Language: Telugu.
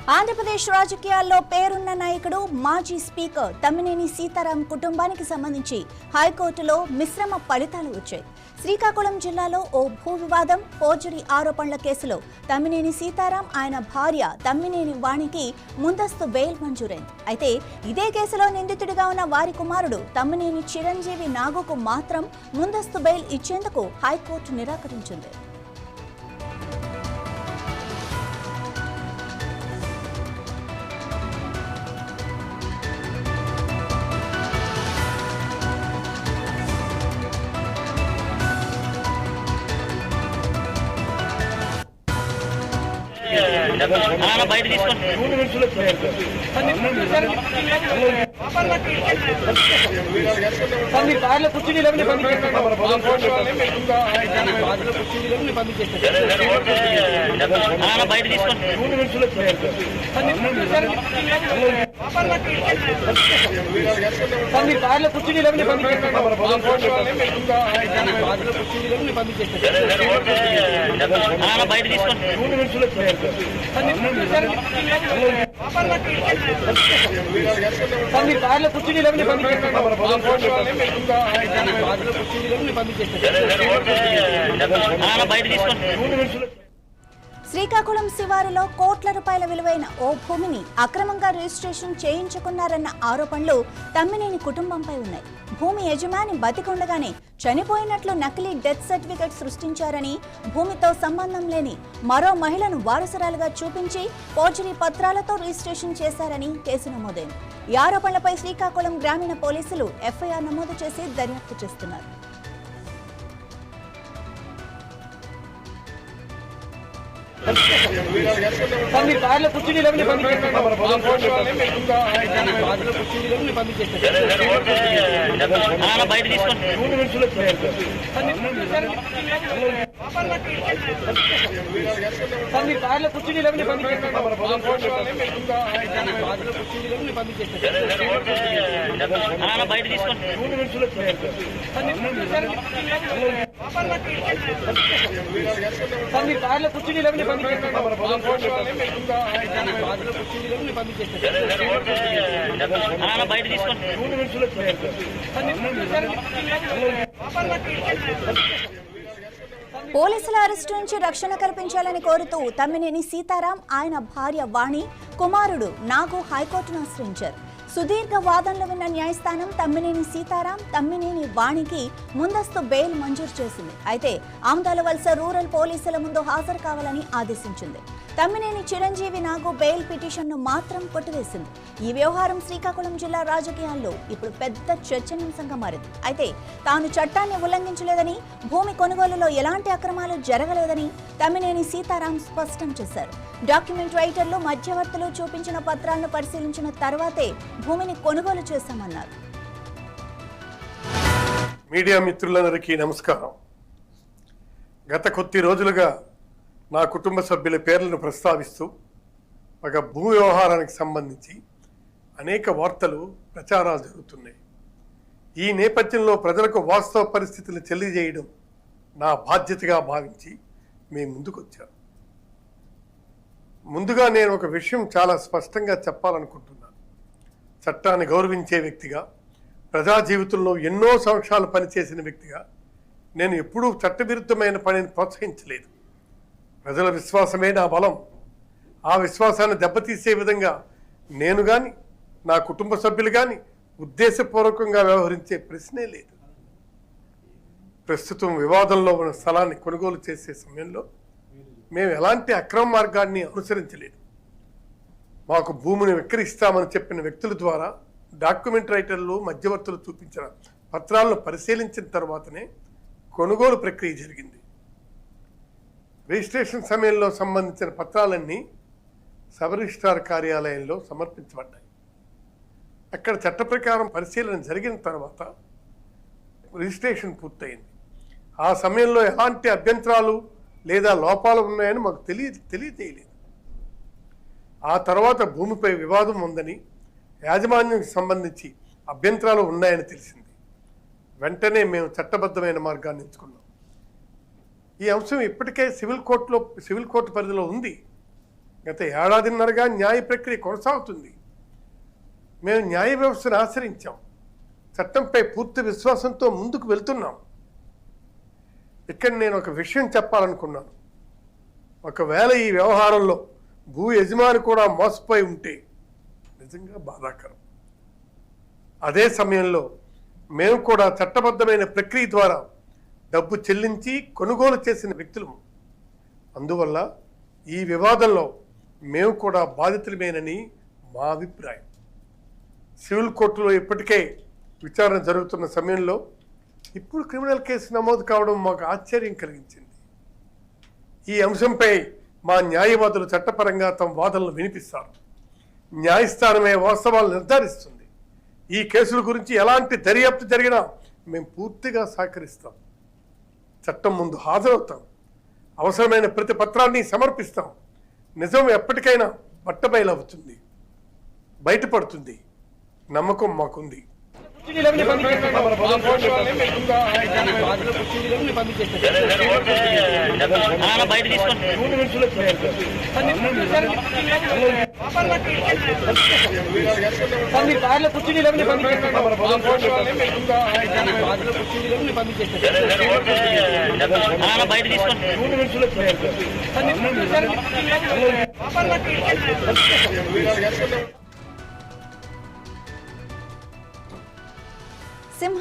ఆంధ్రప్రదేశ్ రాజకీయాల్లో పేరున్న నాయకుడు మాజీ స్పీకర్ తమ్మినేని సీతారాం కుటుంబానికి సంబంధించి హైకోర్టులో మిశ్రమ ఫలితాలు వచ్చాయి. శ్రీకాకుళం జిల్లాలో ఓ భూ వివాదం, ఫోర్జరీ ఆరోపణల కేసులో తమ్మినేని సీతారాం, ఆయన భార్య తమ్మినేని వాణికి ముందస్తు బెయిల్ మంజూరైంది. అయితే ఇదే కేసులో నిందితుడిగా ఉన్న వారి కుమారుడు తమ్మినేని చిరంజీవి నాగుకు మాత్రం ముందస్తు బెయిల్ ఇచ్చేందుకు హైకోర్టు నిరాకరించింది. బయట తీసుకోండి. బయట తీసుకోండి. బయట తీసుకోండి. శ్రీకాకుళం శివారులో కోట్ల రూపాయల విలువైన ఓ భూమిని అక్రమంగా రిజిస్ట్రేషన్ చేయించుకున్నారన్న ఆరోపణలు తమ్మినేని కుటుంబంపై ఉన్నాయి. భూమి యజమాని బతికుండగానే చనిపోయినట్లు నకిలీ డెత్ సర్టిఫికెట్ సృష్టించారని, భూమితో సంబంధం లేని మరో మహిళను వారసురాలుగా చూపించి ఫోర్జరీ పత్రాలతో రిజిస్ట్రేషన్ చేశారని కేసు నమోదైంది. ఈ ఆరోపణలపై శ్రీకాకుళం గ్రామీణ పోలీసులు ఎఫ్ఐఆర్ నమోదు చేసి దర్యాప్తు చేస్తున్నారు. బయట తీసుకోండి. బయట తీసుకోండి. బయట తీసుకోండి. పోలీసుల అరెస్టు నుంచి రక్షణ కల్పించాలని కోరుతూ తమ్మినేని సీతారాం, ఆయన భార్య వాణి, కుమారుడు నాగు హైకోర్టును ఆశ్రయించారు. సుదీర్ఘ వాదనలు విన్న న్యాయస్థానం తమ్మినేని సీతారాం, తమ్మినేని వాణికి ముందస్తు బెయిల్ మంజూరు చేసింది. అయితే ఆమదాల వలస రూరల్ పోలీసుల ముందు హాజరు కావాలని ఆదేశించింది. తమ్మినేని చిరంజీవి నాగు బెయిల్ పిటిషన్ను మాత్రం కొట్టివేసింది. ఈ వ్యవహారం శ్రీకాకుళం జిల్లా రాజకీయాల్లో ఇప్పుడు పెద్ద చర్చనీయాంశంగా మారింది. అయితే తాను చట్టాన్ని ఉల్లంఘించలేదని, భూమి కొనుగోలులో ఎలాంటి అక్రమాలు జరగలేదని తమ్మినేని సీతారాం స్పష్టం చేశారు. డాక్యుమెంట్ రైటర్లు, మధ్యవర్తులు చూపించిన పత్రాలను పరిశీలించిన తర్వాతే భూమిని కొనుగోలు చేశామన్నారు. మీడియా మిత్రులందరికీ నమస్కారం. గత కొద్ది రోజులుగా నా కుటుంబ సభ్యుల పేర్లను ప్రస్తావిస్తూ ఒక భూ వ్యవహారానికి సంబంధించి అనేక వార్తలు, ప్రచారాలు జరుగుతున్నాయి. ఈ నేపథ్యంలో ప్రజలకు వాస్తవ పరిస్థితులు తెలియజేయడం నా బాధ్యతగా భావించి మేము ముందుకొచ్చాను. ముందుగా నేను ఒక విషయం చాలా స్పష్టంగా చెప్పాలనుకుంటున్నాను. చట్టాన్ని గౌరవించే వ్యక్తిగా, ప్రజా జీవితంలో ఎన్నో సంవత్సరాలు పనిచేసిన వ్యక్తిగా నేను ఎప్పుడూ చట్టవిరుద్ధమైన పనిని ప్రోత్సహించలేదు. ప్రజల విశ్వాసమే నా బలం. ఆ విశ్వాసాన్ని దెబ్బతీసే విధంగా నేను కానీ, నా కుటుంబ సభ్యులు కానీ ఉద్దేశపూర్వకంగా వ్యవహరించే ప్రశ్నే లేదు. ప్రస్తుతం వివాదంలో ఉన్న స్థలాన్ని కొనుగోలు చేసే సమయంలో మేము ఎలాంటి అక్రమ మార్గాన్ని అనుసరించలేదు. మాకు భూమిని విక్రయిస్తామని చెప్పిన వ్యక్తుల ద్వారా డాక్యుమెంట్ రైటర్లు, మధ్యవర్తులు చూపించిన పత్రాలను పరిశీలించిన తర్వాతనే కొనుగోలు ప్రక్రియ జరిగింది. రిజిస్ట్రేషన్ సమయంలో సంబంధించిన పత్రాలన్నీ సబ్ రిజిస్ట్రార్ కార్యాలయంలో సమర్పించబడ్డాయి. అక్కడ చట్ట ప్రకారం పరిశీలన జరిగిన తర్వాత రిజిస్ట్రేషన్ పూర్తయింది. ఆ సమయంలో ఎలాంటి అభ్యంతరాలు లేదా లోపాలు ఉన్నాయని మాకు తెలియజేయలేదు. ఆ తర్వాత భూమిపై వివాదం ఉందని, యాజమాన్యానికి సంబంధించి అభ్యంతరాలు ఉన్నాయని తెలిసింది. వెంటనే మేము చట్టబద్ధమైన మార్గాన్ని ఎంచుకున్నాం. ఈ అంశం ఇప్పటికే సివిల్ కోర్టు పరిధిలో ఉంది. గత ఏడాదిన్నరగా న్యాయ ప్రక్రియ కొనసాగుతుంది. మేము న్యాయ వ్యవస్థను ఆశ్రయించాం. చట్టంపై పూర్తి విశ్వాసంతో ముందుకు వెళ్తున్నాం. ఇక్కడ నేను ఒక విషయం చెప్పాలనుకున్నాను. ఒకవేళ ఈ వ్యవహారంలో భూ యజమాని కూడా మోసపోయి ఉంటే నిజంగా బాధాకరం. అదే సమయంలో మేము కూడా చట్టబద్ధమైన ప్రక్రియ ద్వారా డబ్బు చెల్లించి కొనుగోలు చేసిన వ్యక్తులము. అందువల్ల ఈ వివాదంలో మేము కూడా బాధితులమేనని మా అభిప్రాయం. సివిల్ కోర్టులో ఇప్పటికే విచారణ జరుగుతున్న సమయంలో ఇప్పుడు క్రిమినల్ కేసు నమోదు కావడం మాకు ఆశ్చర్యం కలిగించింది. ఈ అంశంపై మా న్యాయవాదులు చట్టపరంగా తమ వాదనలు వినిపిస్తారు. న్యాయస్థానమే వాస్తవాలు నిర్ధారిస్తుంది. ఈ కేసుల గురించి ఎలాంటి దర్యాప్తు జరిగినా మేము పూర్తిగా సహకరిస్తాం. చట్టం ముందు హాజరవుతాం. అవసరమైన ప్రతి పత్రాన్ని సమర్పిస్తాం. నిజం ఎప్పటికైనా బట్టబయలవుతుంది, బయటపడుతుంది. నమ్మకం మాకుంది. బయట తీసుకోండి. బయట తీసుకోండి.